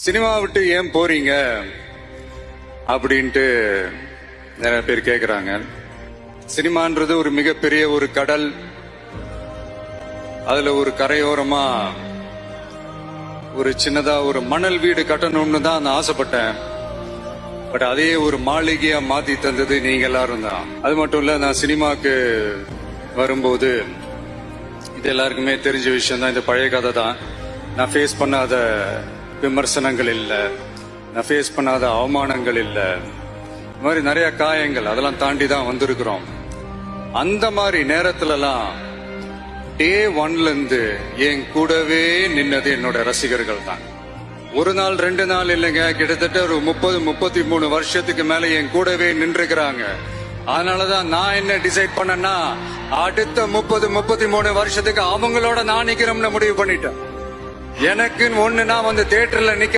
Cinema விட்டு ஏன் போறீங்க அப்படின்ட்டு நிறைய பேர் கேக்குறாங்க. சினிமான்றது ஒரு மிகப்பெரிய ஒரு கடல். அதுல ஒரு கரையோரமா ஒரு சின்னதா ஒரு மணல் வீடு கட்டணும்னு தான் நான் ஆசைப்பட்டேன். பட் அதே ஒரு மாளிகையா மாத்தி தந்தது நீங்க எல்லாரும் தான். அது மட்டும் இல்ல, நான் சினிமாக்கு வரும்போது இது எல்லாருக்குமே தெரிஞ்ச விஷயம் தான். இந்த பழைய கதை தான். நான் ஃபேஸ் பண்ணாத விமர்சனங்கள் இல்ல, நான் ஃபேஸ் பண்ணாத அவமானங்கள் இல்ல, இந்த மாதிரி நிறைய காயங்கள், அதெல்லாம் தாண்டி தான் வந்திருக்கிறோம். அந்த மாதிரி நேரத்துலலாம் டே ஒன்ல இருந்து என் கூடவே நின்னது என்னோட ரசிகர்கள் தான். ஒரு நாள் 2 நாள் இல்லைங்க, கிட்டத்தட்ட ஒரு 30-33 வருஷத்துக்கு மேல என் கூடவே நின்றுக்கிறாங்க. அதனாலதான் நான் என்ன டிசைட் பண்ணேன்னா, அடுத்த 30-33 வருஷத்துக்கு அவங்களோட நான் நிக்கிறோம்னு முடிவு பண்ணிட்டேன். எனக்குன்னு ஒண்ணு நான் வந்து தியேட்டர்ல நிக்க